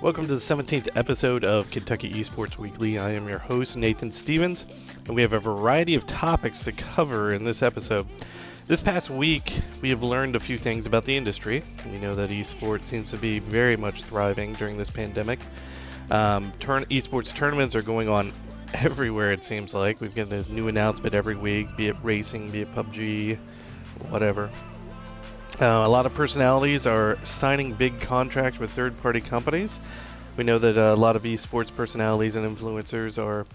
Welcome to the 17th episode of Kentucky Esports Weekly. I am your host, Nathan Stevens, and we have a variety of topics to cover in this episode. This past week, we have learned a few things about the industry. We know that esports seems to be very much thriving during this pandemic. Esports tournaments are going on everywhere, it seems like. We've got a new announcement every week, be it racing, be it PUBG, whatever. A lot of personalities are signing big contracts with third-party companies. We know that a lot of esports personalities and influencers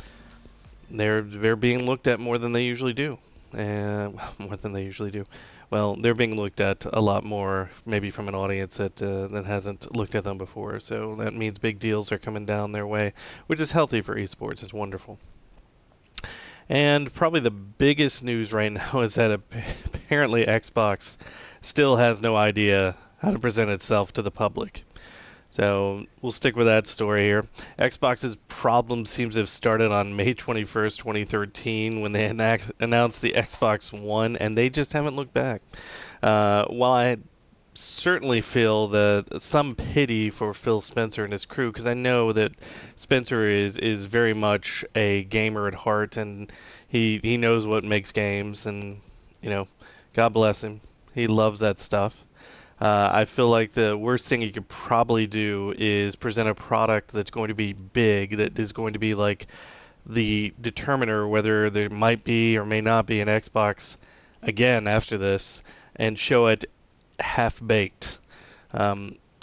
they're being looked at more than they usually do. More than they usually do. Well, they're being looked at a lot more, maybe from an audience that hasn't looked at them before. So that means big deals are coming down their way, which is healthy for esports. It's wonderful. And probably the biggest news right now is that apparently Xbox still has no idea how to present itself to the public. So we'll stick with that story here. Xbox's problem seems to have started on May 21st, 2013, when they announced the Xbox One, and they just haven't looked back. While I certainly feel some pity for Phil Spencer and his crew, because I know that Spencer is very much a gamer at heart, and he knows what makes games, and God bless him. He loves that stuff. I feel like the worst thing you could probably do is present a product that's going to be big, that is going to be like the determiner whether there might be or may not be an Xbox again after this, and show it half-baked.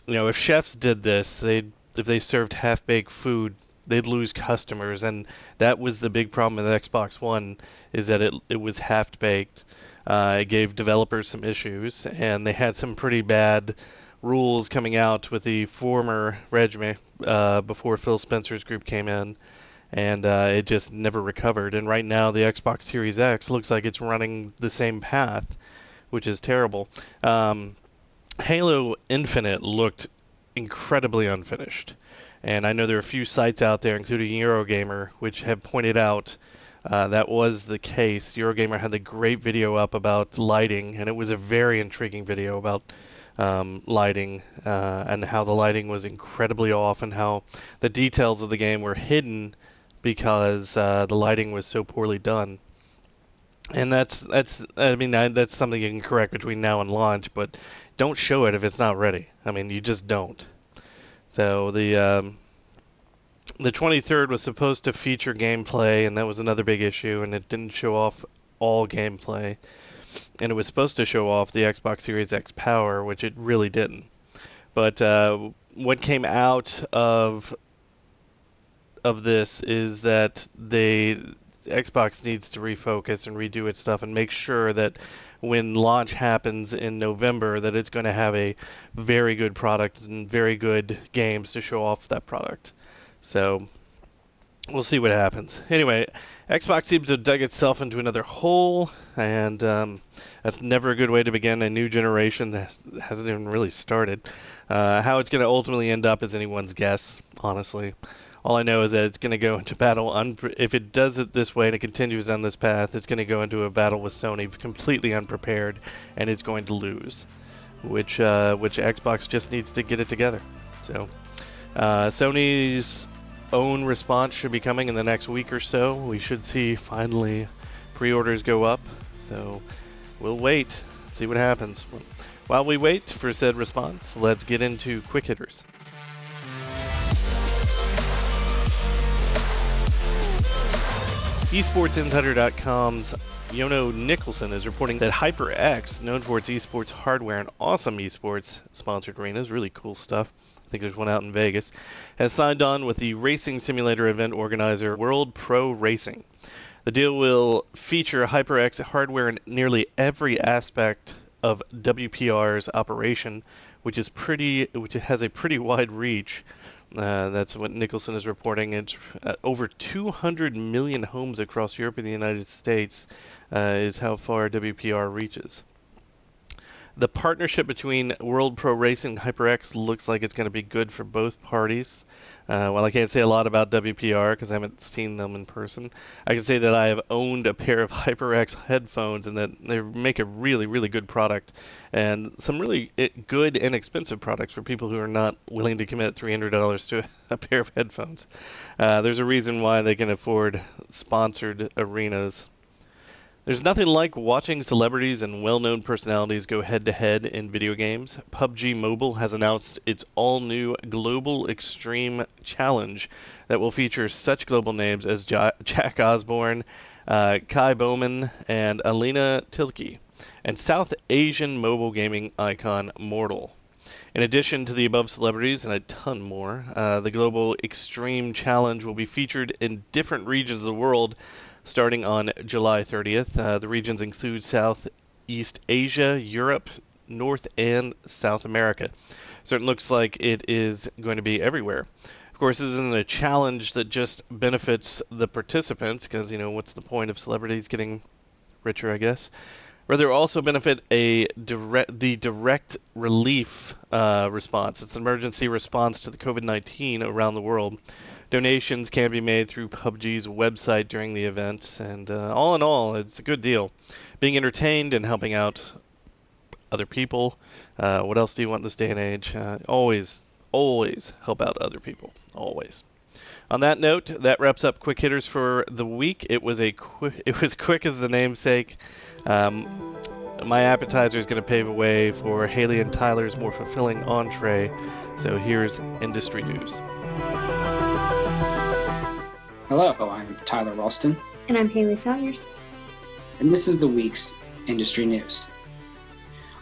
If chefs did this, if they served half-baked food, they'd lose customers, and that was the big problem with Xbox One, is that it was half-baked. It gave developers some issues, and they had some pretty bad rules coming out with the former regime before Phil Spencer's group came in, and it just never recovered. And right now, the Xbox Series X looks like it's running the same path, which is terrible. Halo Infinite looked incredibly unfinished, and I know there are a few sites out there, including Eurogamer, which have pointed out that was the case. Eurogamer had a great video up about lighting, and it was a very intriguing video about lighting and how the lighting was incredibly off, and how the details of the game were hidden because the lighting was so poorly done. And that's something you can correct between now and launch, but don't show it if it's not ready. I mean, you just don't. So the 23rd was supposed to feature gameplay, and that was another big issue, and it didn't show off all gameplay. And it was supposed to show off the Xbox Series X power, which it really didn't. But what came out of this is that Xbox needs to refocus and redo its stuff and make sure that when launch happens in November, that it's going to have a very good product and very good games to show off that product. So we'll see what happens. Anyway, Xbox seems to have dug itself into another hole, and that's never a good way to begin a new generation that hasn't even really started. How it's going to ultimately end up is anyone's guess, honestly. All I know is that it's going to go into battle. If it does it this way and it continues on this path, it's going to go into a battle with Sony completely unprepared, and it's going to lose, which Xbox just needs to get it together. So Sony's own response should be coming in the next week or so. We should see finally pre-orders go up. So we'll wait, see what happens. While we wait for said response, let's get into quick hitters. EsportsInsider.com's Yono Nicholson is reporting that HyperX, known for its esports hardware and awesome esports sponsored arenas, really cool stuff, I think there's one out in Vegas, has signed on with the racing simulator event organizer World Pro Racing. The deal will feature HyperX hardware in nearly every aspect of WPR's operation, which has a pretty wide reach. That's what Nicholson is reporting. It's over 200 million homes across Europe and the United States is how far WPR reaches. The partnership between World Pro Racing and HyperX looks like it's going to be good for both parties. While I can't say a lot about WPR because I haven't seen them in person, I can say that I have owned a pair of HyperX headphones and that they make a really, really good product and some really good and expensive products for people who are not willing to commit $300 to a pair of headphones. There's a reason why they can afford sponsored arenas. There's nothing like watching celebrities and well-known personalities go head-to-head in video games. PUBG Mobile has announced its all-new Global Extreme Challenge that will feature such global names as Jack Osborne, Kai Bowman, and Alina Tilke, and South Asian mobile gaming icon Mortal. In addition to the above celebrities and a ton more, the Global Extreme Challenge will be featured in different regions of the world starting on July 30th. The regions include Southeast Asia, Europe, North and South America. So it looks like it is going to be everywhere. Of course, this isn't a challenge that just benefits the participants, because, what's the point of celebrities getting richer, I guess? Rather, also benefit the direct relief response. It's an emergency response to the COVID-19 around the world. Donations can be made through PUBG's website during the event, and all in all, it's a good deal. Being entertained and helping out other people. What else do you want in this day and age? Always help out other people. Always. On that note, that wraps up Quick Hitters for the week. It was quick as the namesake. My appetizer is going to pave a way for Hailey and Tyler's more fulfilling entree. So here's industry news. Hello, I'm Tyler Ralston. And I'm Hailey Salyers. And this is the week's industry news.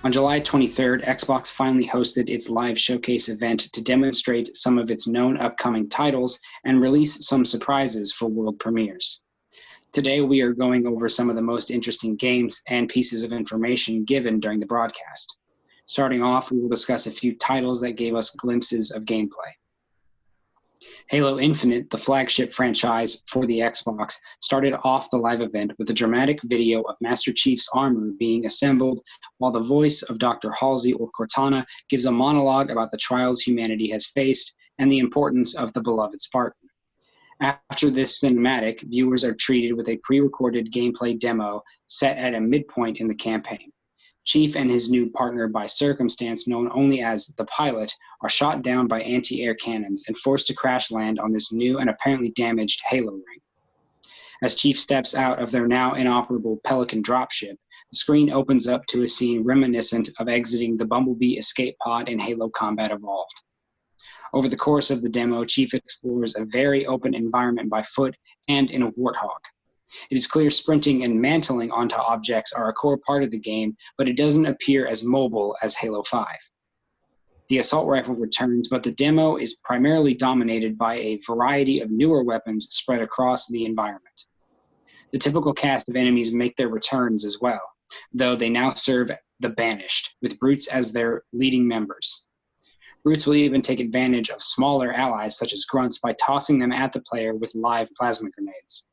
On July 23rd, Xbox finally hosted its live showcase event to demonstrate some of its known upcoming titles and release some surprises for world premieres. Today, we are going over some of the most interesting games and pieces of information given during the broadcast. Starting off, we will discuss a few titles that gave us glimpses of gameplay. Halo Infinite, the flagship franchise for the Xbox, started off the live event with a dramatic video of Master Chief's armor being assembled, while the voice of Dr. Halsey or Cortana gives a monologue about the trials humanity has faced and the importance of the beloved Spartan. After this cinematic, viewers are treated with a pre-recorded gameplay demo set at a midpoint in the campaign. Chief and his new partner by circumstance, known only as the Pilot, are shot down by anti-air cannons and forced to crash land on this new and apparently damaged Halo ring. As Chief steps out of their now inoperable Pelican dropship, the screen opens up to a scene reminiscent of exiting the Bumblebee escape pod in Halo Combat Evolved. Over the course of the demo, Chief explores a very open environment by foot and in a Warthog. It is clear sprinting and mantling onto objects are a core part of the game, but it doesn't appear as mobile as Halo 5. The assault rifle returns, but the demo is primarily dominated by a variety of newer weapons spread across the environment. The typical cast of enemies make their returns as well, though they now serve the Banished, with Brutes as their leading members. Brutes will even take advantage of smaller allies such as Grunts by tossing them at the player with live plasma grenades.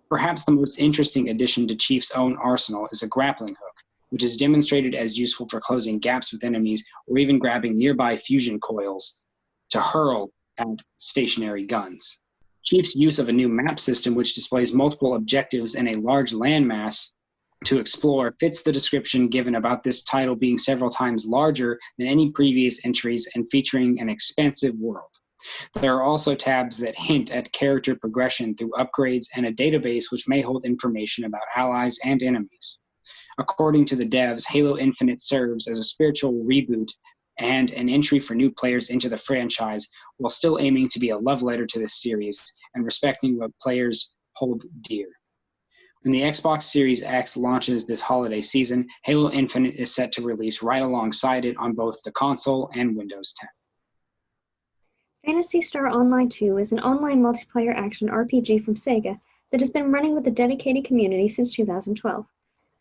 Perhaps the most interesting addition to Chief's own arsenal is a grappling hook, which is demonstrated as useful for closing gaps with enemies or even grabbing nearby fusion coils to hurl at stationary guns. Chief's use of a new map system which displays multiple objectives and a large landmass to explore fits the description given about this title being several times larger than any previous entries and featuring an expansive world. There are also tabs that hint at character progression through upgrades and a database which may hold information about allies and enemies. According to the devs, Halo Infinite serves as a spiritual reboot and an entry for new players into the franchise, while still aiming to be a love letter to this series and respecting what players hold dear. When the Xbox Series X launches this holiday season, Halo Infinite is set to release right alongside it on both the console and Windows 10. Phantasy Star Online 2 is an online multiplayer action RPG from Sega that has been running with a dedicated community since 2012.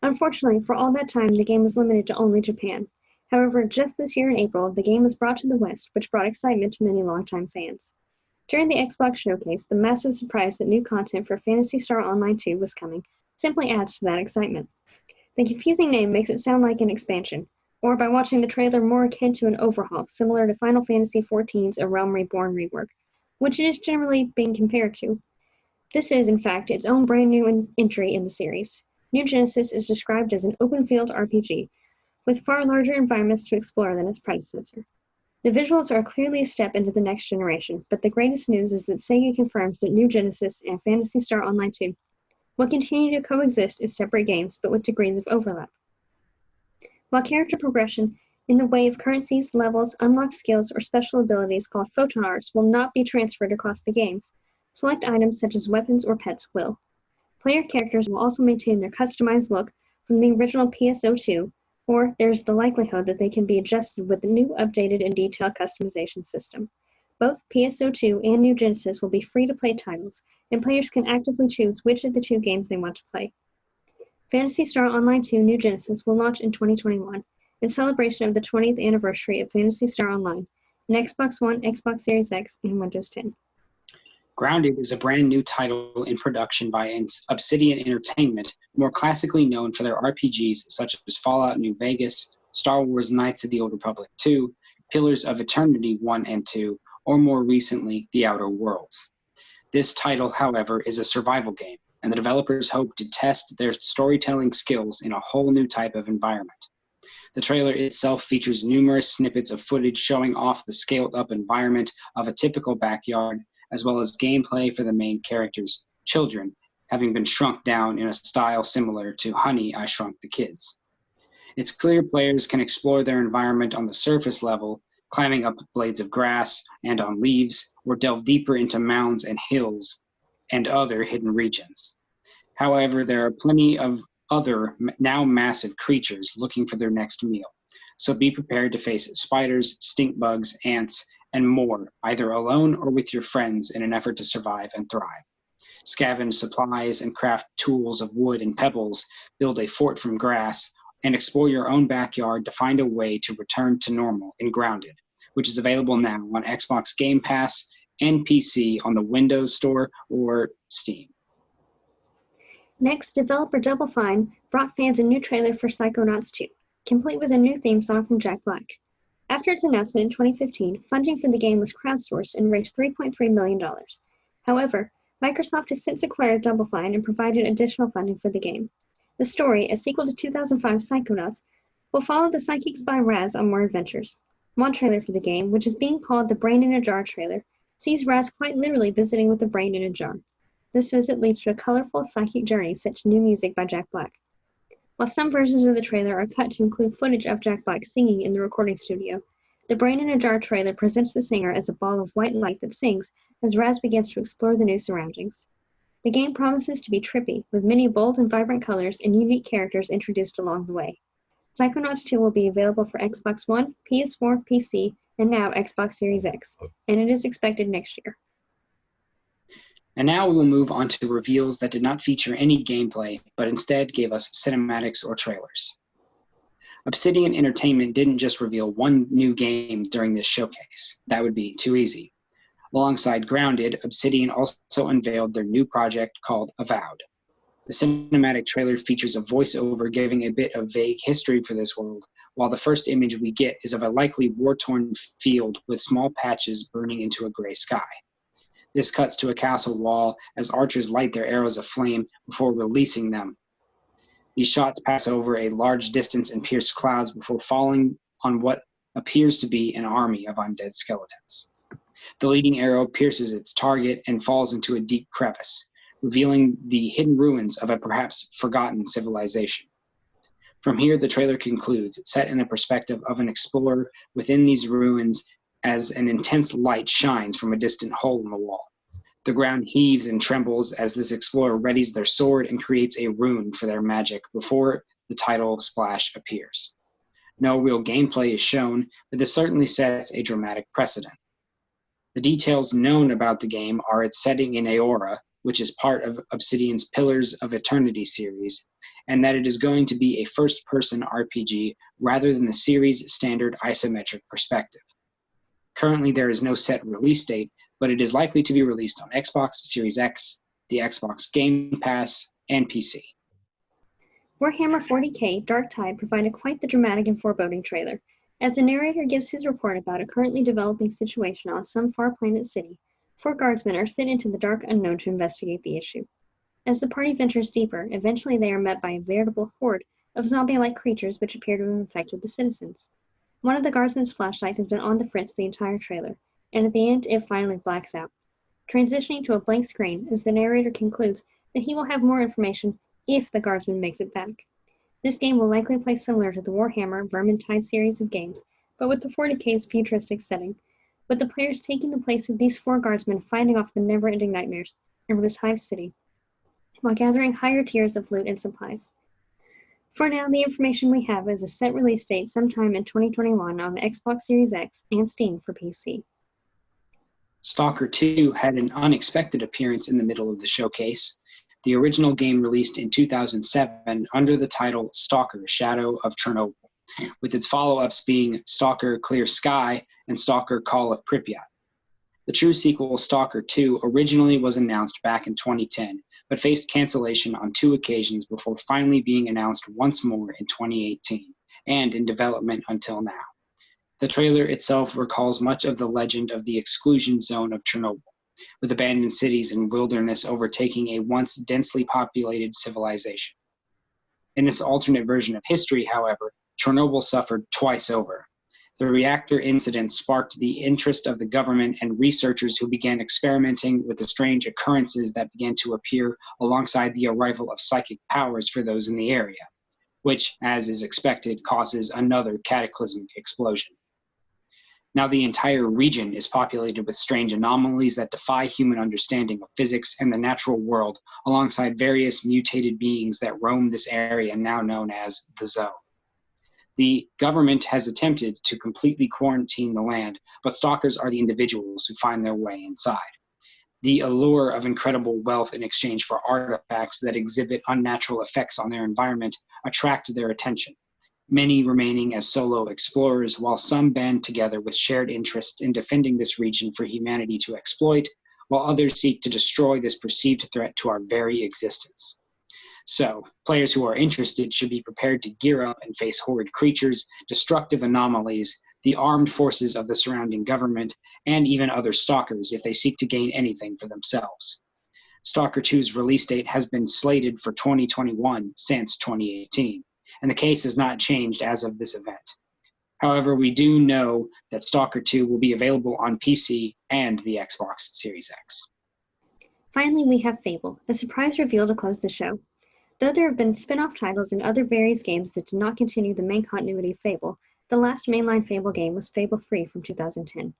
Unfortunately, for all that time, the game was limited to only Japan. However, just this year in April, the game was brought to the West, which brought excitement to many longtime fans. During the Xbox showcase, the massive surprise that new content for Phantasy Star Online 2 was coming simply adds to that excitement. The confusing name makes it sound like an expansion. or by watching the trailer more akin to an overhaul, similar to Final Fantasy XIV's A Realm Reborn rework, which it is generally being compared to. This is, in fact, its own brand new entry in the series. New Genesis is described as an open-field RPG, with far larger environments to explore than its predecessor. The visuals are clearly a step into the next generation, but the greatest news is that Sega confirms that New Genesis and Phantasy Star Online 2 will continue to coexist as separate games, but with degrees of overlap. While character progression in the way of currencies, levels, unlocked skills, or special abilities called photon arts will not be transferred across the games, select items such as weapons or pets will. Player characters will also maintain their customized look from the original PSO2, or there's the likelihood that they can be adjusted with the new updated and detailed customization system. Both PSO2 and New Genesis will be free-to-play titles, and players can actively choose which of the two games they want to play. Phantasy Star Online 2 New Genesis will launch in 2021 in celebration of the 20th anniversary of Phantasy Star Online on Xbox One, Xbox Series X, and Windows 10. Grounded is a brand new title in production by Obsidian Entertainment, more classically known for their RPGs such as Fallout New Vegas, Star Wars Knights of the Old Republic 2, Pillars of Eternity 1 and 2, or more recently, The Outer Worlds. This title, however, is a survival game, and the developers hope to test their storytelling skills in a whole new type of environment. The trailer itself features numerous snippets of footage showing off the scaled-up environment of a typical backyard, as well as gameplay for the main characters' children, having been shrunk down in a style similar to Honey, I Shrunk the Kids. It's clear players can explore their environment on the surface level, climbing up blades of grass and on leaves, or delve deeper into mounds and hills and other hidden regions. However, there are plenty of other, now massive creatures looking for their next meal, so be prepared to face spiders, stink bugs, ants, and more, either alone or with your friends in an effort to survive and thrive. Scavenge supplies and craft tools of wood and pebbles, build a fort from grass, and explore your own backyard to find a way to return to normal in Grounded, which is available now on Xbox Game Pass and PC on the Windows Store or Steam. Next, developer Double Fine brought fans a new trailer for Psychonauts 2, complete with a new theme song from Jack Black. After its announcement in 2015, funding for the game was crowdsourced and raised $3.3 million. However, Microsoft has since acquired Double Fine and provided additional funding for the game. The story, a sequel to 2005's Psychonauts, will follow the psychic spy Raz on more adventures. One trailer for the game, which is being called the Brain in a Jar trailer, sees Raz quite literally visiting with a brain in a jar. This visit leads to a colorful psychic journey set to new music by Jack Black. While some versions of the trailer are cut to include footage of Jack Black singing in the recording studio, the Brain in a Jar trailer presents the singer as a ball of white light that sings as Raz begins to explore the new surroundings. The game promises to be trippy, with many bold and vibrant colors and unique characters introduced along the way. Psychonauts 2 will be available for Xbox One, PS4, PC, and now Xbox Series X, and it is expected next year. And now we will move on to reveals that did not feature any gameplay, but instead gave us cinematics or trailers. Obsidian Entertainment didn't just reveal one new game during this showcase. That would be too easy. Alongside Grounded, Obsidian also unveiled their new project called Avowed. The cinematic trailer features a voiceover giving a bit of vague history for this world, while the first image we get is of a likely war-torn field with small patches burning into a gray sky. This cuts to a castle wall as archers light their arrows aflame before releasing them. These shots pass over a large distance and pierce clouds before falling on what appears to be an army of undead skeletons. The leading arrow pierces its target and falls into a deep crevice, revealing the hidden ruins of a perhaps forgotten civilization. From here, the trailer concludes, set in the perspective of an explorer within these ruins as an intense light shines from a distant hole in the wall. The ground heaves and trembles as this explorer readies their sword and creates a rune for their magic before the title splash appears. No real gameplay is shown, but this certainly sets a dramatic precedent. The details known about the game are its setting in Aora, which is part of Obsidian's Pillars of Eternity series, and that it is going to be a first-person RPG rather than the series' standard isometric perspective. Currently, there is no set release date, but it is likely to be released on Xbox Series X, the Xbox Game Pass, and PC. Warhammer 40k Dark Tide provided quite the dramatic and foreboding trailer. As the narrator gives his report about a currently developing situation on some far planet city, 4 guardsmen are sent into the dark unknown to investigate the issue. As the party ventures deeper, eventually they are met by a veritable horde of zombie-like creatures which appear to have infected the citizens. One of the guardsmen's flashlight has been on the fritz the entire trailer, and at the end it finally blacks out, transitioning to a blank screen as the narrator concludes that he will have more information if the guardsman makes it back. This game will likely play similar to the Warhammer Vermintide series of games, but with the 40k's futuristic setting, with the players taking the place of these 4 guardsmen fighting off the never-ending nightmares over this hive city, while gathering higher tiers of loot and supplies. For now, the information we have is a set release date sometime in 2021 on the Xbox Series X and Steam for PC. Stalker 2 had an unexpected appearance in the middle of the showcase. The original game released in 2007 under the title Stalker: Shadow of Chernobyl, with its follow-ups being Stalker: Clear Sky and Stalker: Call of Pripyat. The true sequel, Stalker 2, originally was announced back in 2010, but faced cancellation on 2 occasions before finally being announced once more in 2018, and in development until now. The trailer itself recalls much of the legend of the exclusion zone of Chernobyl, with abandoned cities and wilderness overtaking a once densely populated civilization. In this alternate version of history, however, Chernobyl suffered twice over. The reactor incident sparked the interest of the government and researchers who began experimenting with the strange occurrences that began to appear alongside the arrival of psychic powers for those in the area, which, as is expected, causes another cataclysmic explosion. Now the entire region is populated with strange anomalies that defy human understanding of physics and the natural world, alongside various mutated beings that roam this area now known as the Zone. The government has attempted to completely quarantine the land, but stalkers are the individuals who find their way inside. The allure of incredible wealth in exchange for artifacts that exhibit unnatural effects on their environment attract their attention, many remaining as solo explorers, while some band together with shared interests in defending this region for humanity to exploit, while others seek to destroy this perceived threat to our very existence. So, players who are interested should be prepared to gear up and face horrid creatures, destructive anomalies, the armed forces of the surrounding government, and even other stalkers if they seek to gain anything for themselves. Stalker 2's release date has been slated for 2021 since 2018, and the case has not changed as of this event. However, we do know that Stalker 2 will be available on PC and the Xbox Series X. Finally, we have Fable, a surprise reveal to close the show. Though there have been spin-off titles in other various games that did not continue the main continuity of Fable, the last mainline Fable game was Fable 3 from 2010.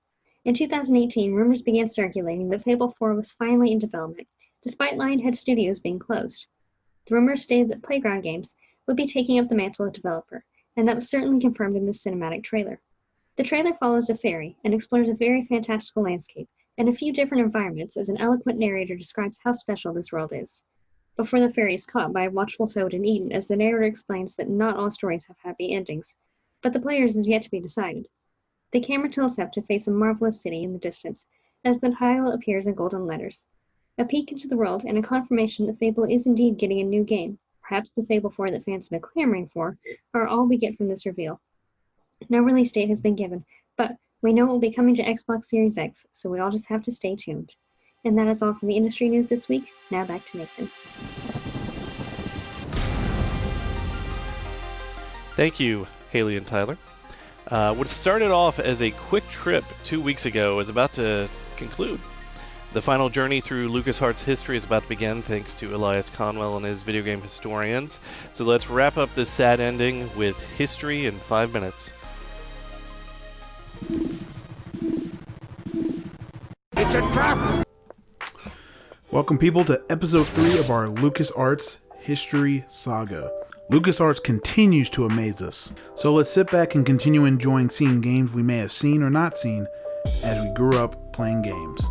In 2018, rumors began circulating that Fable 4 was finally in development, despite Lionhead Studios being closed. The rumors stated that Playground Games would be taking up the mantle of developer, and that was certainly confirmed in this cinematic trailer. The trailer follows a ferry and explores a very fantastical landscape and a few different environments as an eloquent narrator describes how special this world is, before the ferry is caught by a watchful toad and eaten, as the narrator explains that not all stories have happy endings, but the player's is yet to be decided. The camera tilts up to face a marvelous city in the distance, as the title appears in golden letters. A peek into the world and a confirmation that Fable is indeed getting a new game, perhaps the Fable 4 that fans have been clamoring for, are all we get from this reveal. No release date has been given, but we know it will be coming to Xbox Series X, so we all just have to stay tuned. And that is all from the industry news this week. Now back to Nathan. Thank you, Hailey and Tyler. What started off as a quick trip 2 weeks ago is about to conclude. The final journey through LucasArts history is about to begin thanks to Elias Conwell and his video game historians. So let's wrap up this sad ending with history in 5 minutes. It's a trap! Welcome, people, to episode 3 of our LucasArts history saga. LucasArts continues to amaze us, so let's sit back and continue enjoying seeing games we may have seen or not seen as we grew up playing games.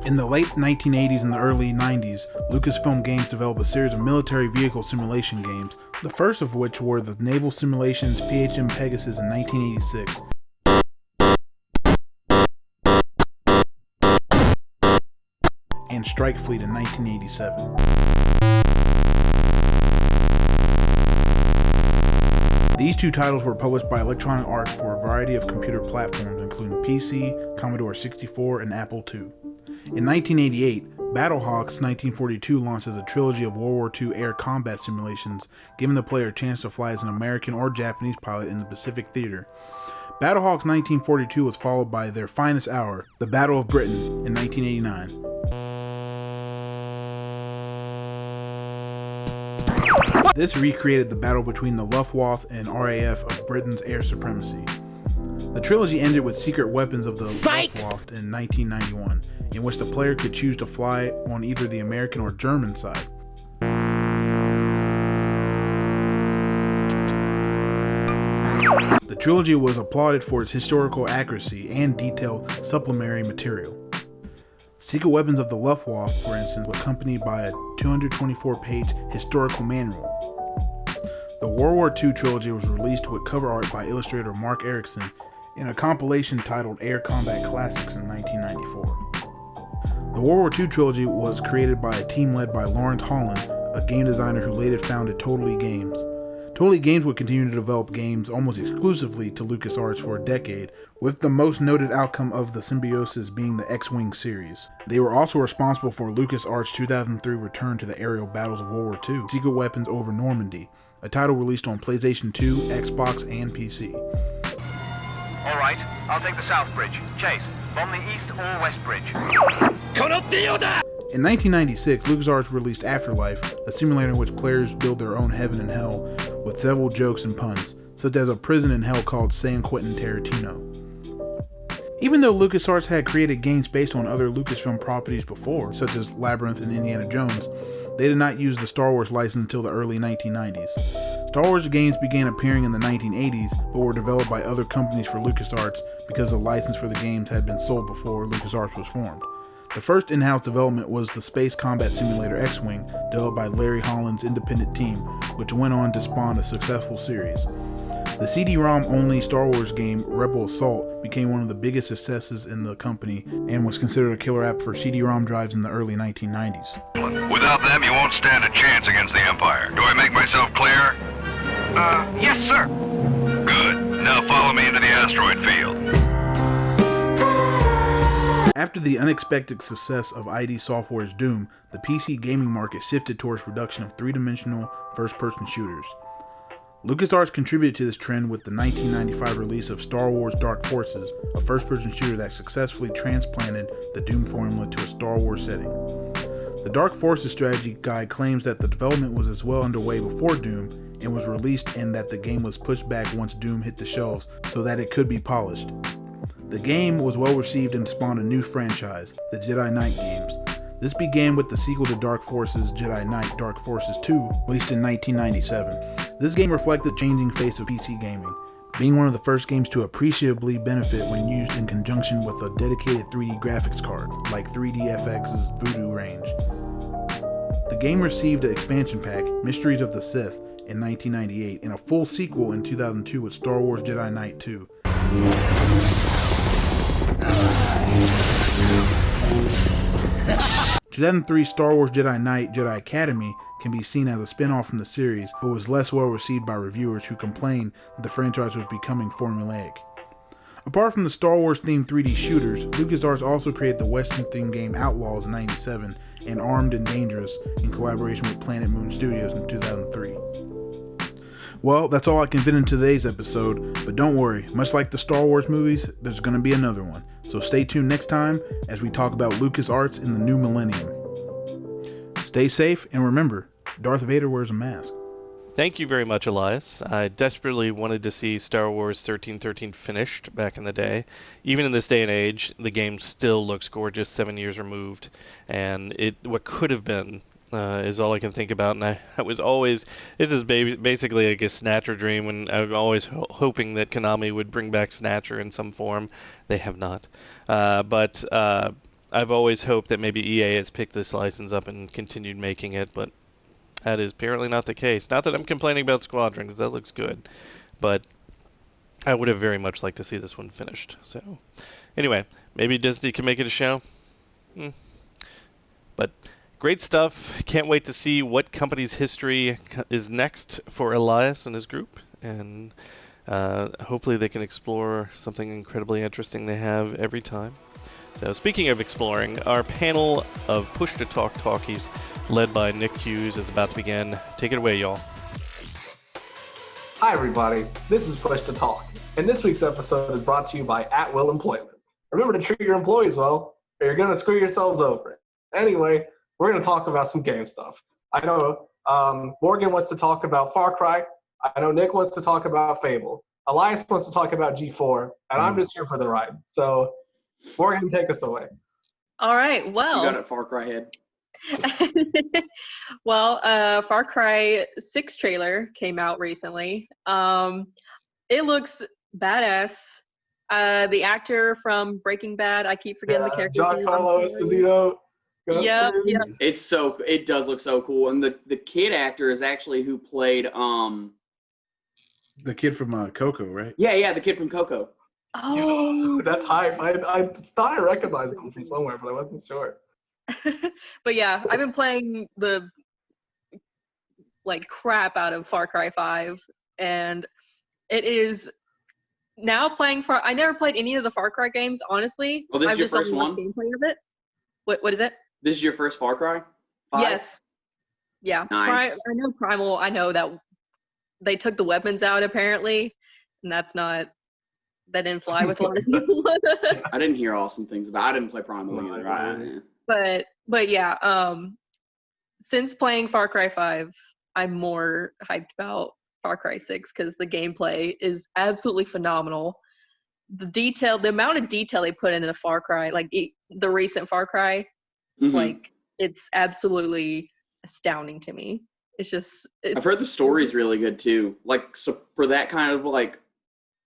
In the late 1980s and the early 90s, Lucasfilm Games developed a series of military vehicle simulation games, the first of which were the Naval Simulations PHM Pegasus in 1986, and Strike Fleet in 1987. These two titles were published by Electronic Arts for a variety of computer platforms, including PC, Commodore 64, and Apple II. In 1988, Battlehawks 1942 launched as a trilogy of World War II air combat simulations, giving the player a chance to fly as an American or Japanese pilot in the Pacific Theater. Battlehawks 1942 was followed by their finest hour, the Battle of Britain, in 1989. This recreated the battle between the Luftwaffe and RAF of Britain's air supremacy. The trilogy ended with Secret Weapons of the Luftwaffe in 1991, in which the player could choose to fly on either the American or German side. The trilogy was applauded for its historical accuracy and detailed supplementary material. Secret Weapons of the Luftwaffe, for instance, was accompanied by a 224-page historical manual. The World War II trilogy was released with cover art by illustrator Mark Erickson in a compilation titled Air Combat Classics in 1994. The World War II trilogy was created by a team led by Lawrence Holland, a game designer who later founded Totally Games. Totally Games would continue to develop games almost exclusively to LucasArts for a decade, with the most noted outcome of the symbiosis being the X-Wing series. They were also responsible for LucasArts' 2003 return to the aerial battles of World War II, Secret Weapons over Normandy, a title released on PlayStation 2, Xbox, and PC. Alright, I'll take the South Bridge. Chase, bomb the East or West Bridge. In 1996, LucasArts released Afterlife, a simulator in which players build their own heaven and hell, with several jokes and puns, such as a prison in hell called San Quentin Tarantino. Even though LucasArts had created games based on other Lucasfilm properties before, such as Labyrinth and Indiana Jones, they did not use the Star Wars license until the early 1990s. Star Wars games began appearing in the 1980s, but were developed by other companies for LucasArts because the license for the games had been sold before LucasArts was formed. The first in-house development was the Space Combat Simulator X-Wing, developed by Larry Holland's independent team, which went on to spawn a successful series. The CD-ROM only Star Wars game, Rebel Assault, became one of the biggest successes in the company and was considered a killer app for CD-ROM drives in the early 1990s. Without them, you won't stand a chance against the Empire. Do I make myself clear? Yes, sir. Good. Now follow me into the asteroid field. After the unexpected success of ID Software's Doom, the PC gaming market shifted towards production of three-dimensional, first-person shooters. LucasArts contributed to this trend with the 1995 release of Star Wars Dark Forces, a first-person shooter that successfully transplanted the Doom formula to a Star Wars setting. The Dark Forces strategy guide claims that the development was as well underway before Doom and was released, and that the game was pushed back once Doom hit the shelves so that it could be polished. The game was well received and spawned a new franchise, the Jedi Knight games. This began with the sequel to Dark Forces Jedi Knight Dark Forces 2, released in 1997. This game reflected the changing face of PC gaming, being one of the first games to appreciably benefit when used in conjunction with a dedicated 3D graphics card, like 3DFX's Voodoo range. The game received an expansion pack, Mysteries of the Sith, in 1998, and a full sequel in 2002 with Star Wars Jedi Knight 2. 2003 Star Wars Jedi Knight Jedi Academy can be seen as a spin-off from the series, but was less well received by reviewers who complained that the franchise was becoming formulaic. Apart from the Star Wars themed 3D shooters, LucasArts also created the Western themed game Outlaws in 1997 and Armed and Dangerous in collaboration with Planet Moon Studios in 2003. Well, that's all I can fit in today's episode, but don't worry, much like the Star Wars movies, there's going to be another one. So stay tuned next time as we talk about LucasArts in the new millennium. Stay safe, and remember, Darth Vader wears a mask. Thank you very much, Elias. I desperately wanted to see Star Wars 1313 finished back in the day. Even in this day and age, the game still looks gorgeous 7 years removed, and what could have been is all I can think about. And I was always, this is basically like a Snatcher dream, and I'm always hoping that Konami would bring back Snatcher in some form. They have not. But I've always hoped that maybe EA has picked this license up and continued making it, but that is apparently not the case. Not that I'm complaining about Squadron, because that looks good, but I would have very much liked to see this one finished. So anyway, maybe Disney can make it a show. But Great stuff. Can't wait to see what company's history is next for Elias and his group, and hopefully they can explore something incredibly interesting they have every time. So speaking of exploring, our panel of push-to-talk talkies, led by Nick Hughes, is about to begin. Take it away, y'all. Hi, everybody. This is Push to Talk, and this week's episode is brought to you by At Will Employment. Remember to treat your employees well, or you're going to screw yourselves over. Anyway, we're going to talk about some game stuff. I know Morgan wants to talk about Far Cry. I know Nick wants to talk about Fable. Elias wants to talk about G4, and I'm just here for the ride. So, Morgan, take us away. All right. Well, You got a Far Cry head. well, Far Cry 6 trailer came out recently. It looks badass. The actor from Breaking Bad, I keep forgetting the character. Giancarlo Esposito. Yep. It does look so cool, and the kid actor is actually who played The kid from Coco, right? Yeah, the kid from Coco. Oh, That's hype. I thought I recognized him from somewhere, but I wasn't sure. but yeah, I've been playing the crap out of Far Cry 5, and it is now playing for. I never played any of the Far Cry games, honestly. Oh, this is I've your just first only watched one? gameplay of it. What is it? This is your first Far Cry? 5? Yes. Yeah. Nice. I know Primal. I know that they took the weapons out apparently, and that didn't fly with a lot of people. I didn't hear awesome things about. I didn't play Primal either. But yeah. Since playing Far Cry 5, I'm more hyped about Far Cry 6 because the gameplay is absolutely phenomenal. The amount of detail they put into the Far Cry, the recent Far Cry, it's absolutely astounding to me. It's just. I've heard the story's really good too. So for that kind of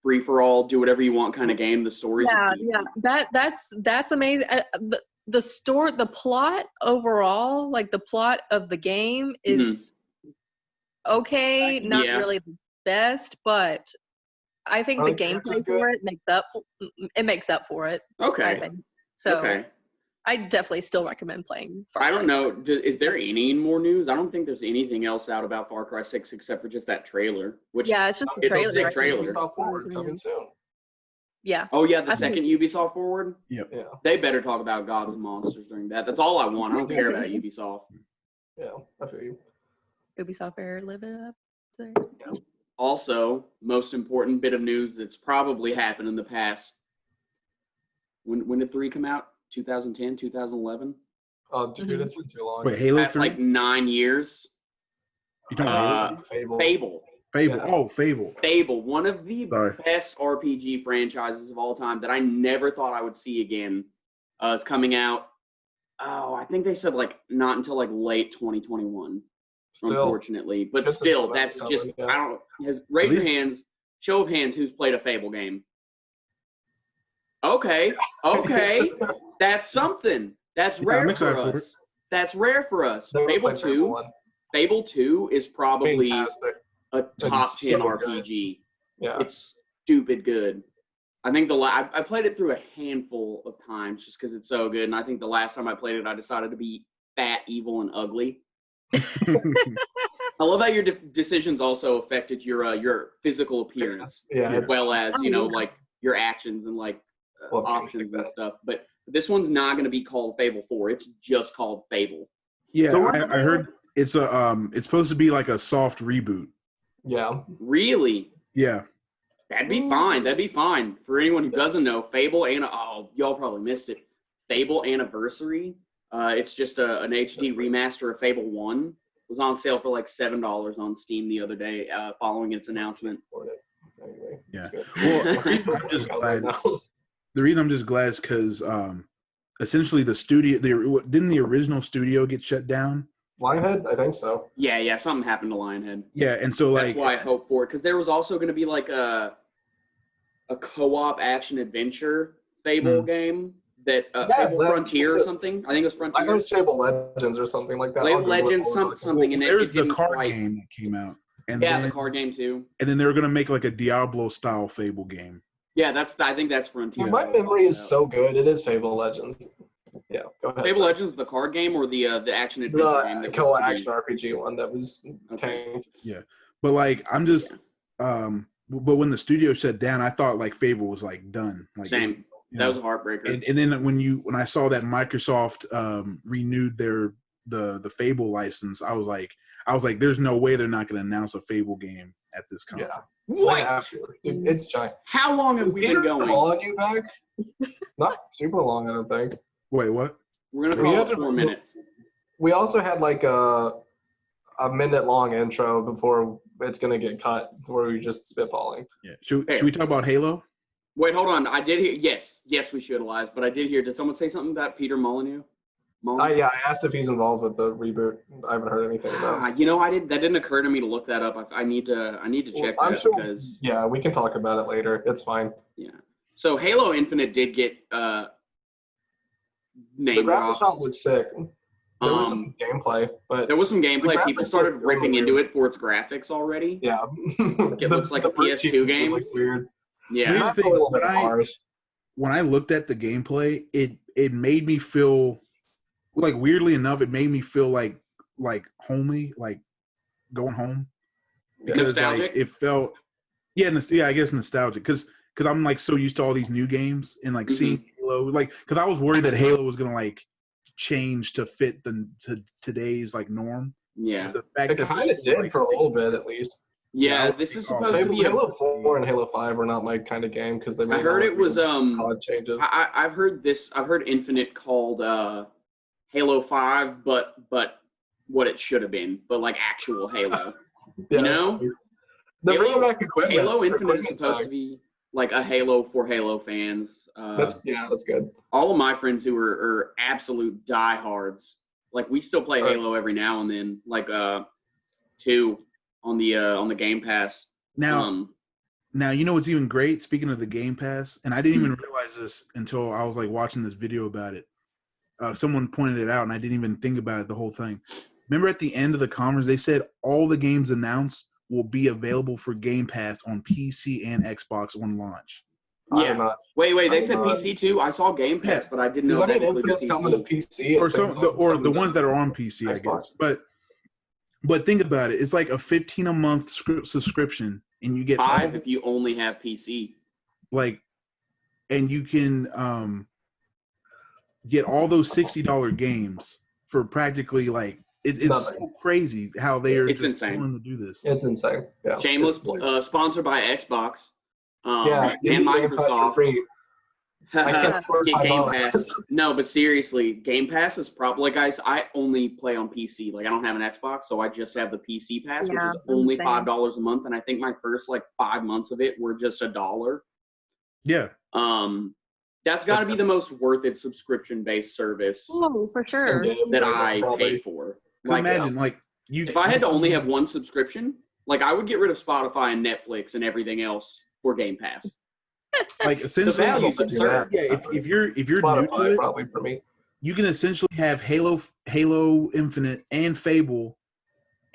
free for all, do whatever you want kind of game, the story's that's amazing. The plot overall, the plot of the game is okay, not really the best, but I think the gameplay for it makes up for it. Okay. I think. So okay. I definitely still recommend playing Far Cry. I don't know. Is there any more news? I don't think there's anything else out about Far Cry 6 except for just that trailer. It's just the trailer. A sick trailer. Ubisoft Forward coming soon. Yeah. Oh yeah, the second Ubisoft Forward. Yep. Yeah. They better talk about gods and monsters during that. That's all I want. I don't care about Ubisoft. Yeah, I feel you. Ubisoft better live it up to their expectations. Also, most important bit of news that's probably happened in the past. When did 3 come out? 2010, 2011? Oh, dude, it's been too long. Wait, Halo 3? 9 years. You talking about Fable. Fable. Fable. Yeah. Oh, Fable. Fable, one of the best RPG franchises of all time that I never thought I would see again, is coming out. Oh, I think they said not until late 2021. Still, unfortunately, but still, that's just I don't. Raise your hands. Show of hands. Who's played a Fable game? Okay, that's something. That's rare for us. That's rare for us. Fable 2 is probably fantastic. A top 10 RPG. Good. Yeah, it's stupid good. I think I played it through a handful of times just because it's so good, and I think the last time I played it, I decided to be fat, evil, and ugly. I love how your decisions also affected your physical appearance, as well as your actions and options and stuff. But this one's not going to be called Fable 4. It's just called Fable. Yeah, so I heard it's it's supposed to be a soft reboot. Yeah. Really? Yeah. That'd be fine. That'd be fine. For anyone who doesn't know, Fable y'all probably missed it. Fable Anniversary. It's just an HD remaster of Fable 1. It was on sale for $7 on Steam the other day, following its announcement. Yeah. Well, the reason I'm just glad is because essentially the studio, didn't the original studio get shut down? Lionhead? I think so. Yeah, something happened to Lionhead. Yeah, and so that's why I hope for it, because there was also going to be a co-op action adventure Fable game that Fable Frontier or something. I think it was Frontier. I think it was Fable Legends or something like that. Legends, something. Well, there's the card game that came out. And the card game too. And then they were going to make a Diablo style Fable game. Yeah, I think that's Frontier. My memory is so good. It is Fable Legends. Yeah, go ahead. Fable Legends, the card game or the action adventure game? The That co was action RPG one that was tanked. Yeah, but like I'm just, but when the studio shut down, I thought like Fable was like done. Like Same. That was a heartbreaker. And then when I saw that Microsoft renewed the Fable license, I was like, there's no way they're not going to announce a Fable game at this conference. Yeah. What? Dude, it's giant. How long have we been going? Calling you back? Not super long, I don't think. Wait, what? We're gonna call it 4 minutes. We also had like a minute-long intro before it's gonna get cut, where we just spitballing. Yeah. Should we talk about Halo? Wait, hold on. I did hear. Yes, we should, Elias. But I did hear. Did someone say something about Peter Molyneux? Yeah, I asked if he's involved with the reboot. I haven't heard anything about it. That didn't occur to me to look that up. I need to check that sure, because. Yeah, we can talk about it later. It's fine. Yeah. So Halo Infinite did get name the dropped. graphics shot looked sick. There was some gameplay, but there was some gameplay. People started ripping into it for its graphics already. Yeah, it looks like a PS2 game. Looks weird. Yeah. When I looked at the gameplay, it made me feel like, weirdly enough, it made me feel like homey, like going home, because like it felt I guess nostalgic because I'm like so used to all these new games and like seeing Halo, like because I was worried that Halo was gonna like change to fit to today's like norm. Yeah, the fact it kind of did for a little bit at least. Yeah, this is supposed to be Halo 4 and Halo 5 were not my kind of game because they made I heard it was COD changes. I've heard Infinite called Halo 5, but what it should have been, but like actual Halo. Yeah, you know? They're bringing back equipment. Halo Infinite is supposed to be like a Halo for Halo fans. That's good. All of my friends who are absolute diehards, like we still play Halo every now and then, like 2 on the Game Pass. Now you know what's even great? Speaking of the Game Pass, and I didn't even realize this until I was like watching this video about it. Someone pointed it out, and I didn't even think about it the whole thing. Remember at the end of the conference, they said all the games announced will be available for Game Pass on PC and Xbox on launch. Yeah. Wait. They said PC too. I saw Game Pass, but I didn't know that Infinite's coming to PC. Or the ones that are on PC, I guess. But think about it. It's like a $15 a month subscription, and you get $5 if you only have PC. Like, and you can get all those $60 games for practically like it's so crazy how they are just willing to do this. It's insane. Yeah. Shameless, sponsored by Xbox. And Microsoft. Free. I can't afford Game Pass. No, but seriously, Game Pass is probably, guys, I only play on PC. Like, I don't have an Xbox, so I just have the PC Pass, which is only $5 a month. And I think my first, 5 months of it were just $1. Yeah. That's got to be the most worth it subscription-based service. Oh, for sure. That I pay for. Imagine, if I had to only have one subscription, I would get rid of Spotify and Netflix and everying else for Game Pass. Essentially, the value's absurd. Yeah, if you're Spotify, new to it, probably for me, you can essentially have Halo Infinite and Fable,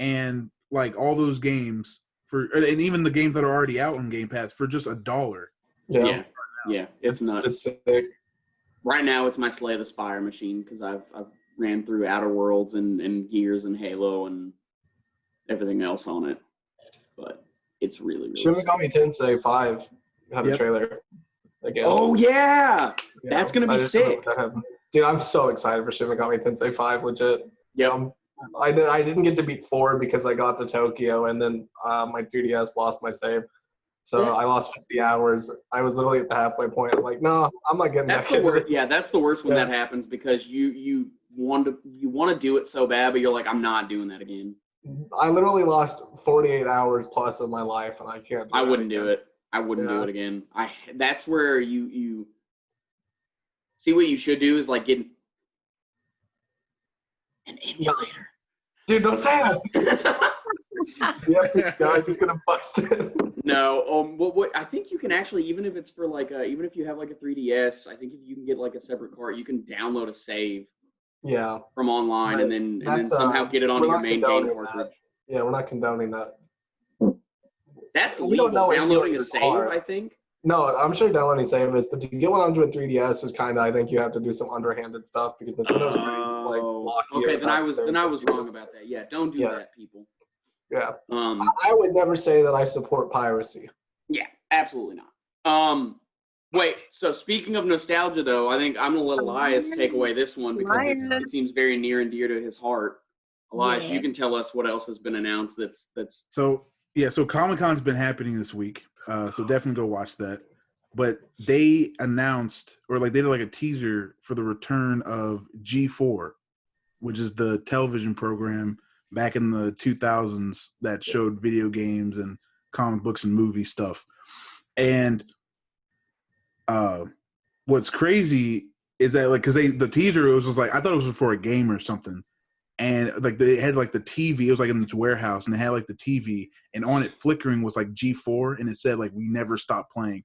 and all those games and even the games that are already out on Game Pass for just $1. Yeah, it's nuts. It's sick. Right now, it's my Slay of the Spire machine because I've ran through Outer Worlds and Gears and Halo and everything else on it, but it's really Shin Megami Tensei 5 had a trailer again. Oh yeah, that's gonna be sick. Dude, I'm so excited for Shin Megami Tensei 5. Legit. Yeah. I didn't get to beat 4 because I got to Tokyo and then my 3DS lost my save. So I lost 50 hours. I was literally at the halfway point. I'm like, no, I'm not getting that's back the worst. Yeah, that's the worst when that happens because you want to do it so bad, but you're like, I'm not doing that again. I literally lost 48 hours plus of my life, and I can't. I wouldn't do it. I wouldn't do it again. That's where you see what you should do is get an emulator. Dude, don't say that. Guys, he's gonna bust it. No, what I think you can actually, even if it's for even if you have a 3DS, I think if you can get a separate card, you can download a save. Yeah. From online, and then somehow get it onto your main game cartridge. Yeah, we're not condoning that. That's legal. Downloading a save, I think. No, I'm sure Delaney's saying this, but to get one onto a 3DS is kind of, I think you have to do some underhanded stuff because Nintendo's pretty like blocky. Okay, then I was wrong about that. Yeah, don't do that, people. Yeah. I would never say that I support piracy. Yeah, absolutely not. Wait, so speaking of nostalgia, though, I think I'm going to let Elias take away this one because it seems very near and dear to his heart. Elias, you can tell us what else has been announced that's... So Comic-Con's been happening this week, so definitely go watch that. But they announced, or like they did like a teaser for the return of G4, which is the television program back in the 2000s that showed video games and comic books and movie stuff. And what's crazy is that like, cause the teaser, it was just like, I thought it was for a game or something. And like they had like the TV, it was like in this warehouse and they had like the TV and on it flickering was like G4 and it said like, we never stop playing.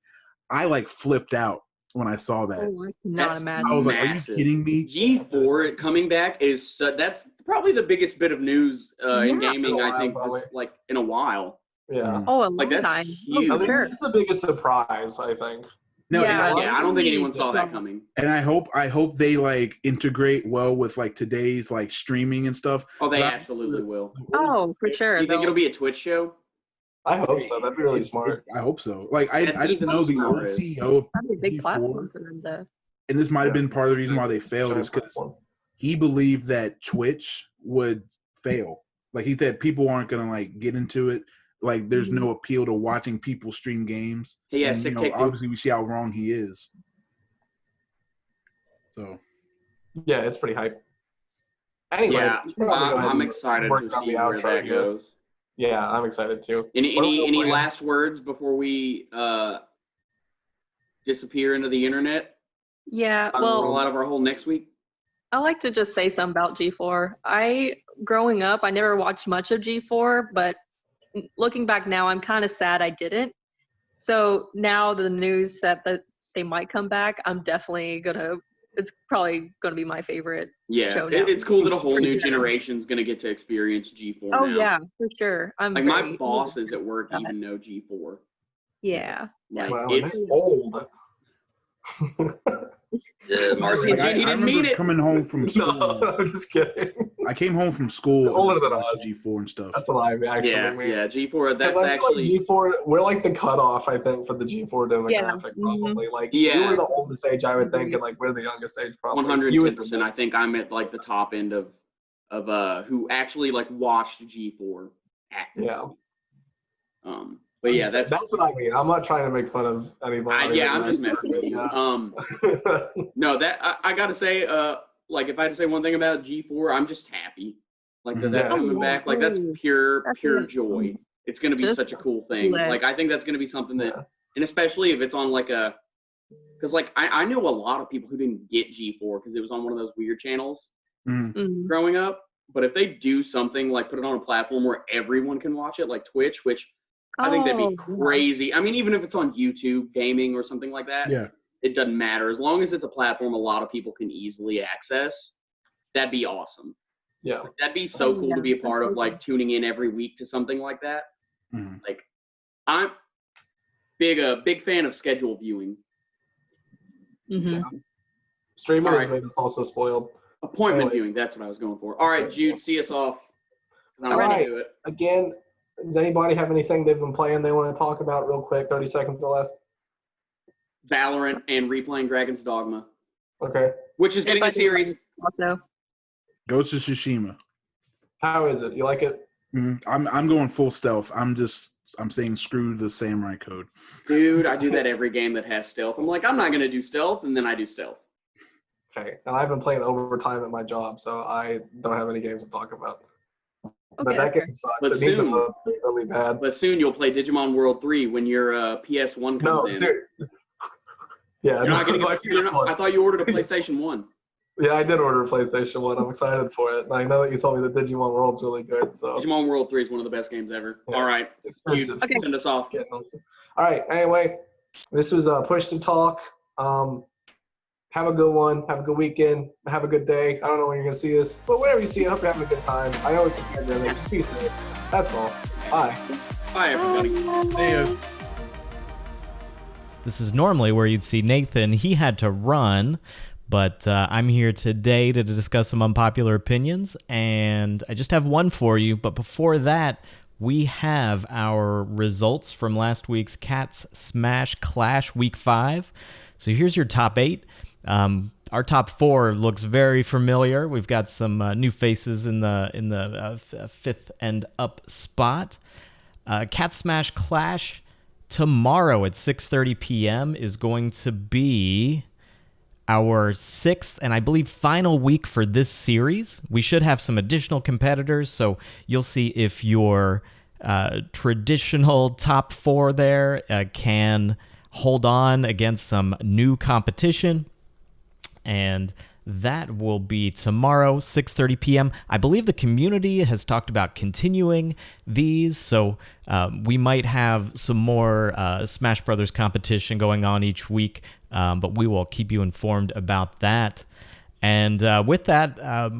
I like flipped out when I saw that. Oh, not imagine. I was like, are you kidding me? G4 coming back is, that's probably the biggest bit of news in gaming, I think, like in a while. Yeah. Oh, a long time. Huge. I think it's the biggest surprise, I think. No, I don't think anyone saw that coming. And I hope they like integrate well with like today's like streaming and stuff. Oh, they absolutely will. Oh, for sure. You think it'll be a Twitch show? I hope so. That'd be really smart. I hope so. Like I didn't know the old CEO of That'd be a big G4, platform for them to. and this might have been part of the reason why they failed is because he believed that Twitch would fail. Like he said, people aren't gonna like get into it. Like there's no appeal to watching people stream games. Yeah, and, obviously we see how wrong he is. So. Yeah, it's pretty hype. Anyway, I'm excited to see where that goes. Yeah, I'm excited too. Any last words before we disappear into the internet? Yeah, roll out of our hole next week. I like to just say something about G4. Growing up, I never watched much of G4, but looking back now, I'm kind of sad I didn't. So now the news that they might come back, I'm definitely it's probably gonna be my favorite show now. It's cool that a whole new generation's gonna get to experience G4 now. Oh yeah, for sure. My bosses at work even know G4. Yeah. Wow, it's old. Marcy, he didn't mean it. Coming home from school. No, I'm just kidding. I came home from school. Older than us. G4 and stuff. That's what I actually mean. Yeah, G4. That's I actually feel like G4. We're like the cutoff, I think, for the G4 demographic. Probably. Like you were the oldest age, I would think, and like we're the youngest age, probably. 110%. I think I'm at like the top end of who actually like watched G4 actively. Yeah. But yeah, that's what I mean. I'm not trying to make fun of anybody. I'm just messing with you. No, that I gotta say, like if I had to say one thing about G4, I'm just happy. Like that's coming back. Like that's pure joy. It's gonna be such a cool thing. Like I think that's gonna be something that, and especially if it's on like because like I know a lot of people who didn't get G4 because it was on one of those weird channels growing up. But if they do something like put it on a platform where everyone can watch it, like Twitch, which I think that'd be crazy. I mean, even if it's on YouTube gaming or something like that, it doesn't matter. As long as it's a platform a lot of people can easily access, that'd be awesome. Yeah. That'd be so cool to be a part of, like tuning in every week to something like that. Like, I'm big fan of schedule viewing. Streamers made us also spoiled. Appointment viewing, that's what I was going for. All right, Jude, see us off. I'm ready to do it. Again, does anybody have anything they've been playing they want to talk about real quick, 30 seconds or less? Valorant and replaying Dragon's Dogma. Okay. Which is getting a series. Also. Ghost of Tsushima. How is it? You like it? I'm going full stealth. I'm saying screw the samurai code. Dude, I do that every game that has stealth. I'm like, I'm not going to do stealth, and then I do stealth. Okay. And I've been playing overtime at my job, so I don't have any games to talk about. But that game sucks. But it needs to look really bad. But soon you'll play Digimon World 3 when your PS1 comes in. Dude. Yeah, you're not gonna I thought you ordered a PlayStation 1. Yeah, I did order a PlayStation 1. I'm excited for it. And I know that you told me that Digimon World's really good. So Digimon World 3 is one of the best games ever. Yeah, all right. It's expensive. Send us off. All right. Anyway, this was Push to Talk. Have a good one. Have a good weekend. Have a good day. I don't know when you're going to see this, but whenever you see it, I hope you're having a good time. I know it's a pandemic. Just be safe. That's all. Bye. Bye, everybody. See ya. This is normally where you'd see Nathan. He had to run, but I'm here today to discuss some unpopular opinions, and I just have one for you. But before that, we have our results from last week's Cats Smash Clash Week 5. So here's your top 8. Our top 4 looks very familiar. We've got some new faces in the fifth and up spot. Cat Smash Clash tomorrow at 6:30 p.m. is going to be our 6th and I believe final week for this series. We should have some additional competitors, so you'll see if your traditional top 4 there can hold on against some new competition. And that will be tomorrow, 6:30 p.m. I believe the community has talked about continuing these, so we might have some more Smash Brothers competition going on each week, but we will keep you informed about that. And with that,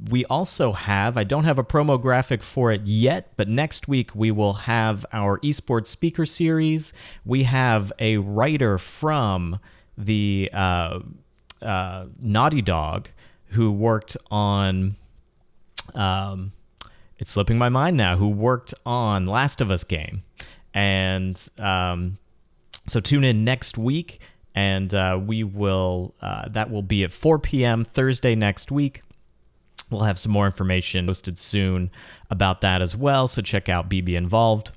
we also have, I don't have a promo graphic for it yet, but next week we will have our Esports speaker series. We have a writer from the Naughty Dog who worked on it's slipping my mind now, who worked on Last of Us game. And so tune in next week, and we will that will be at 4 p.m. Thursday next week. We'll have some more information posted soon about that as well, so check out BB Involved.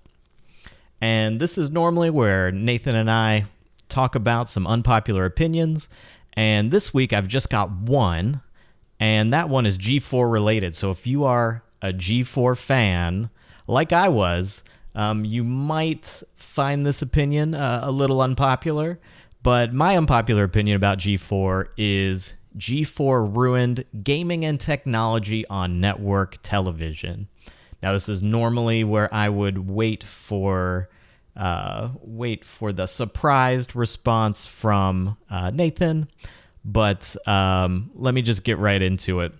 And this is normally where Nathan and I talk about some unpopular opinions. And this week, I've just got one, and that one is G4 related. So if you are a G4 fan, like I was, you might find this opinion a little unpopular. But my unpopular opinion about G4 is G4 ruined gaming and technology on network television. Now, this is normally where I would wait for the surprised response from Nathan, but let me just get right into it.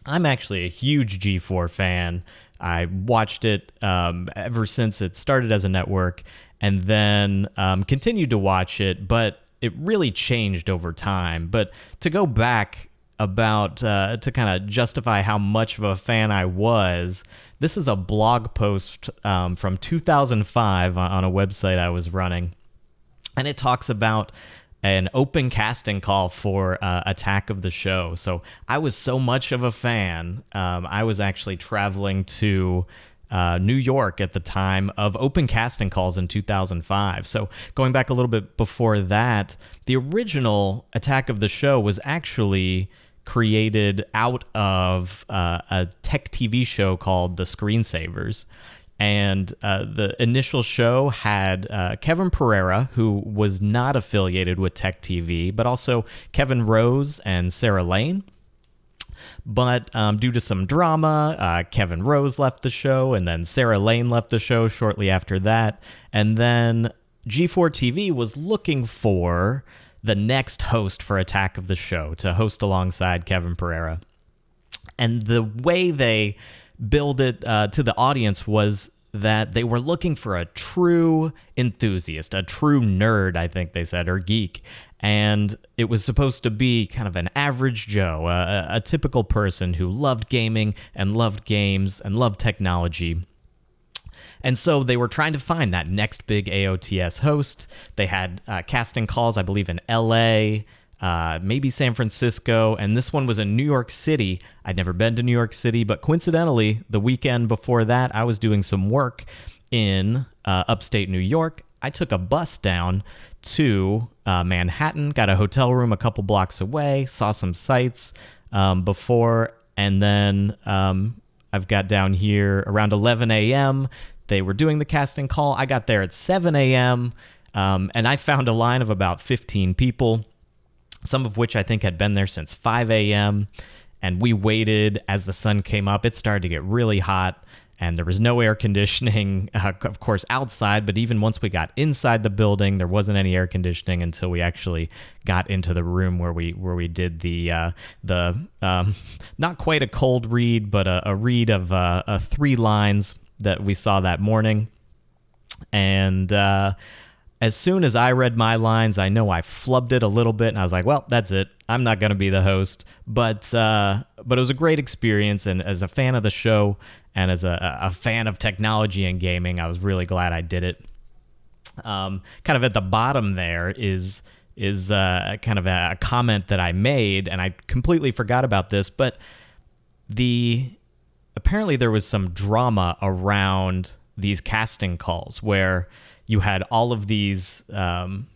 I'm actually a huge G4 fan. I watched it ever since it started as a network, and then continued to watch it, but it really changed over time. But to go back about to kind of justify how much of a fan I was, this is a blog post from 2005 on a website I was running, and it talks about an open casting call for Attack of the Show. So I was so much of a fan, I was actually traveling to New York at the time of open casting calls in 2005. So going back a little bit before that, the original Attack of the Show was actually created out of a tech TV show called The Screensavers. And the initial show had Kevin Pereira, who was not affiliated with Tech TV, but also Kevin Rose and Sarah Lane. But due to some drama, Kevin Rose left the show, and then Sarah Lane left the show shortly after that. And then G4 TV was looking for the next host for Attack of the Show to host alongside Kevin Pereira. And the way they billed it to the audience was that they were looking for a true enthusiast, a true nerd, I think they said, or geek. And it was supposed to be kind of an average Joe, a typical person who loved gaming and loved games and loved technology. And so they were trying to find that next big AOTS host. They had casting calls, I believe, in LA, maybe San Francisco, and this one was in New York City. I'd never been to New York City, but coincidentally, the weekend before that, I was doing some work in upstate New York. I took a bus down to Manhattan, got a hotel room a couple blocks away, saw some sights before, and then I've got down here around 11 a.m., they were doing the casting call. I got there at 7 a.m., and I found a line of about 15 people, some of which I think had been there since 5 a.m., and we waited as the sun came up. It started to get really hot, and there was no air conditioning, of course, outside, but even once we got inside the building, there wasn't any air conditioning until we actually got into the room where we did the not quite a cold read, but a read of 3 lines that we saw that morning. And as soon as I read my lines, I know I flubbed it a little bit, and I was like, well, that's it. I'm not going to be the host. But it was a great experience, and as a fan of the show and as a fan of technology and gaming, I was really glad I did it. Kind of at the bottom there is kind of a comment that I made, and I completely forgot about this, but apparently there was some drama around these casting calls where you had all of these kind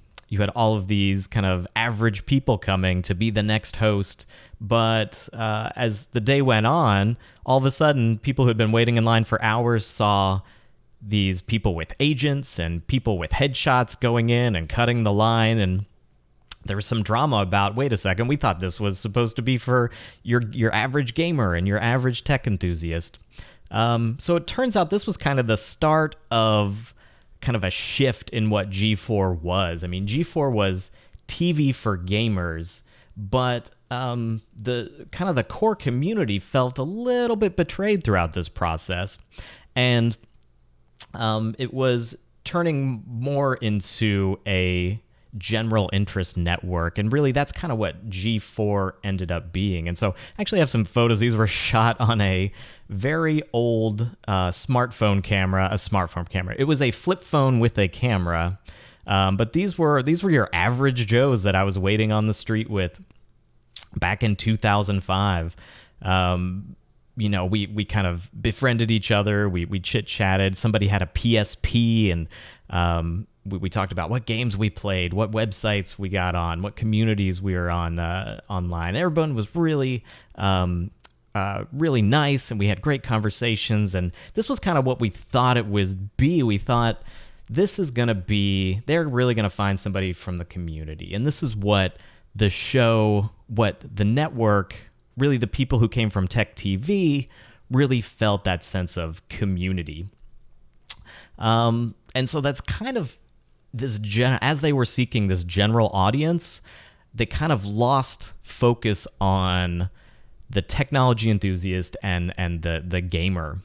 of average people coming to be the next host, but as the day went on, all of a sudden people who had been waiting in line for hours saw these people with agents and people with headshots going in and cutting the line, and there was some drama about, wait a second, we thought this was supposed to be for your average gamer and your average tech enthusiast. So it turns out this was kind of the start of kind of a shift in what G4 was. I mean, G4 was TV for gamers, but the core community felt a little bit betrayed throughout this process, and it was turning more into a general interest network, and really that's kind of what G4 ended up being. And so I actually have some photos. These were shot on a very old smartphone camera. It was a flip phone with a camera, but these were your average Joes that I was waiting on the street with back in 2005. We kind of befriended each other. We chit-chatted. Somebody had a PSP, and we talked about what games we played, what websites we got on, what communities we were on online. Everyone was really nice, and we had great conversations. And this was kind of what we thought it would be. We thought this is going to be, they're really going to find somebody from the community. And this is what the show, what the network, really the people who came from Tech TV really felt that sense of community. And so that's kind of this as they were seeking this general audience, they kind of lost focus on the technology enthusiast and the gamer.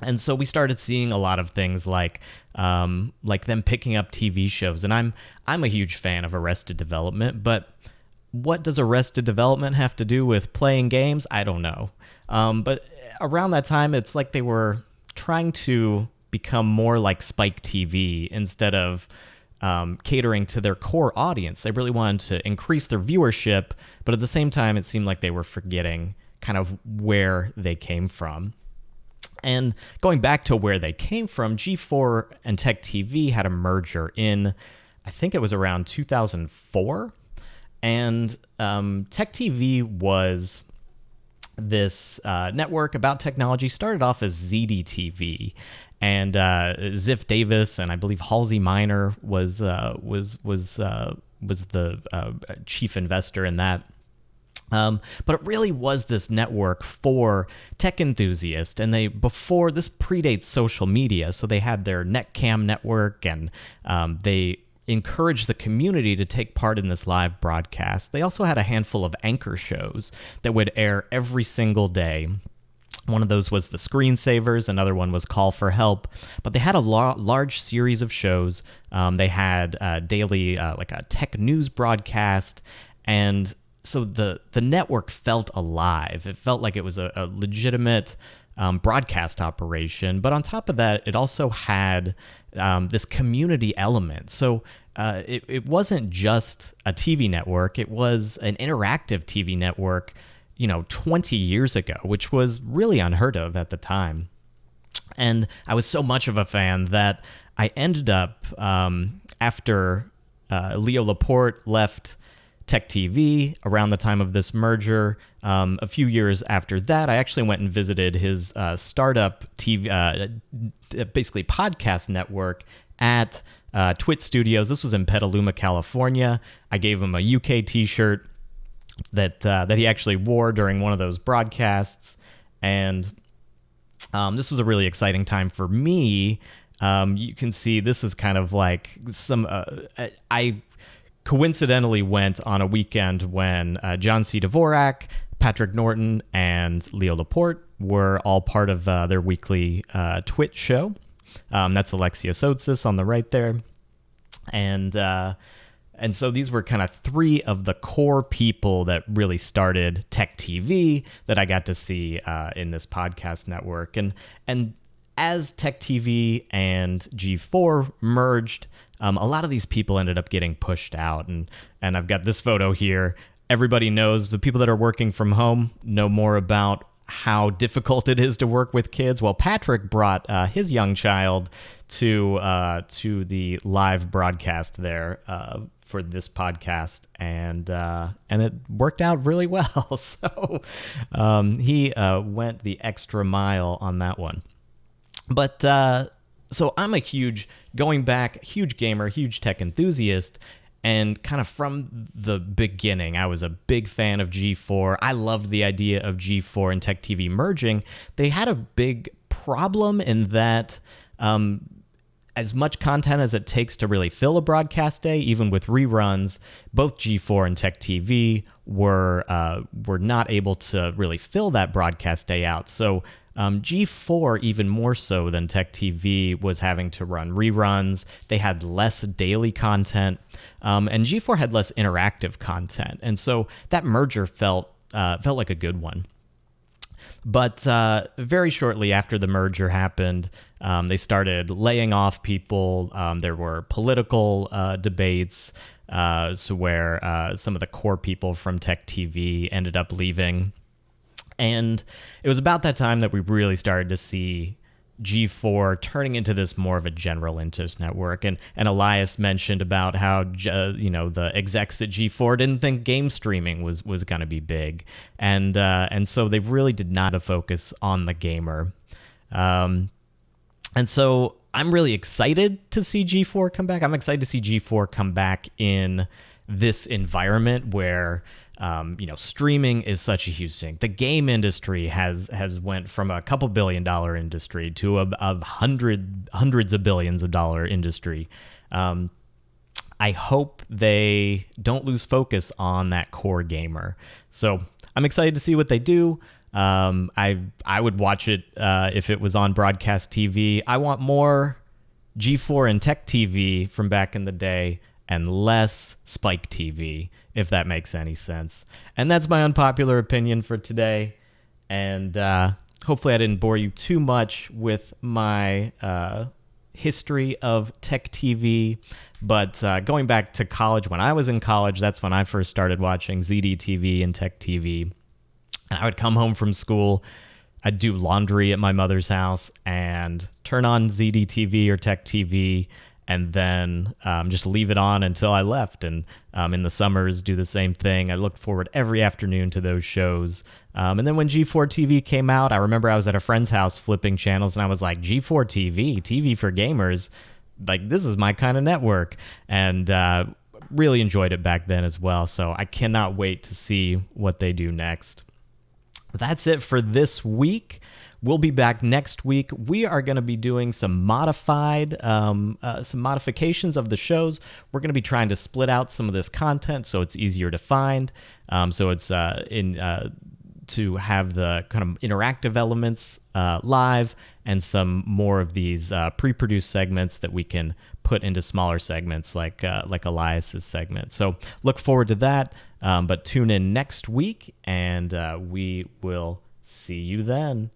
And so we started seeing a lot of things like them picking up TV shows. And I'm a huge fan of Arrested Development, but what does Arrested Development have to do with playing games? I don't know. But around that time, it's like they were trying to become more like Spike TV instead of catering to their core audience. They really wanted to increase their viewership, but at the same time, it seemed like they were forgetting kind of where they came from. And going back to where they came from, G4 and Tech TV had a merger in, I think it was around 2004. And Tech TV was this network about technology. Started off as ZDTV, and Ziff Davis and I believe Halsey Minor was the chief investor in that. But it really was this network for tech enthusiasts, and before this predates social media, so they had their Netcam network, and they encouraged the community to take part in this live broadcast. They also had a handful of anchor shows that would air every single day. One of those was the Screensavers, another one was Call for Help, but they had a large series of shows. They had daily like a tech news broadcast, and so the network felt alive. It felt like it was a legitimate broadcast operation, but on top of that, it also had this community element. So it wasn't just a TV network, it was an interactive TV network, 20 years ago, which was really unheard of at the time. And I was so much of a fan that I ended up, after Leo Laporte left Tech TV around the time of this merger, a few years after that, I actually went and visited his startup TV, basically podcast network at Twit Studios. This was in Petaluma, California. I gave him a UK t-shirt that he actually wore during one of those broadcasts, and this was a really exciting time for me. You can see this is kind of like I coincidentally went on a weekend when John C. Dvorak, Patrick Norton, and Leo Laporte were all part of their weekly Twitch show. That's Alexia Soutsis on the right there. And so these were kind of three of the core people that really started Tech TV that I got to see in this podcast network. And as Tech TV and G4 merged, a lot of these people ended up getting pushed out. And I've got this photo here. Everybody knows, the people that are working from home know more about how difficult it is to work with kids. Well, Patrick brought his young child to the live broadcast there for this podcast, and it worked out really well. So he went the extra mile on that one. But so I'm a huge gamer, huge tech enthusiast. And kind of from the beginning, I was a big fan of G4. I loved the idea of G4 and Tech TV merging. They had a big problem in that as much content as it takes to really fill a broadcast day, even with reruns, both G4 and Tech TV were not able to really fill that broadcast day out. So G4, even more so than Tech TV, was having to run reruns. They had less daily content, and G4 had less interactive content. And so that merger felt like a good one. But very shortly after the merger happened, they started laying off people. There were political debates, so where some of the core people from Tech TV ended up leaving. And it was about that time that we really started to see G4 turning into this more of a general interest network. And Elias mentioned about how the execs at G4 didn't think game streaming was going to be big, and so they really did not focus on the gamer. And so I'm really excited to see G4 come back. I'm excited to see G4 come back in this environment where streaming is such a huge thing. The game industry has went from a couple $1 billion industry to a hundreds of billions of dollar industry. I hope they don't lose focus on that core gamer. So I'm excited to see what they do. I would watch it if it was on broadcast TV. I want more G4 and Tech TV from back in the day and less Spike TV, if that makes any sense. And that's my unpopular opinion for today. And hopefully I didn't bore you too much with my history of Tech TV. But going back to college, when I was in college, that's when I first started watching ZD TV and Tech TV. And I would come home from school, I'd do laundry at my mother's house and turn on ZD TV or Tech TV, and then just leave it on until I left. And in the summers, do the same thing. I looked forward every afternoon to those shows. And then when G4 TV came out, I remember I was at a friend's house flipping channels, and I was like, G4 TV, TV for gamers, like, this is my kind of network. And really enjoyed it back then as well. So I cannot wait to see what they do next. That's it for this week. We'll be back next week. We are going to be doing some modifications of the shows. We're going to be trying to split out some of this content so it's easier to find. So it's to have the kind of interactive elements live, and some more of these pre-produced segments that we can put into smaller segments like Elias's segment. So look forward to that. But tune in next week, and we will see you then.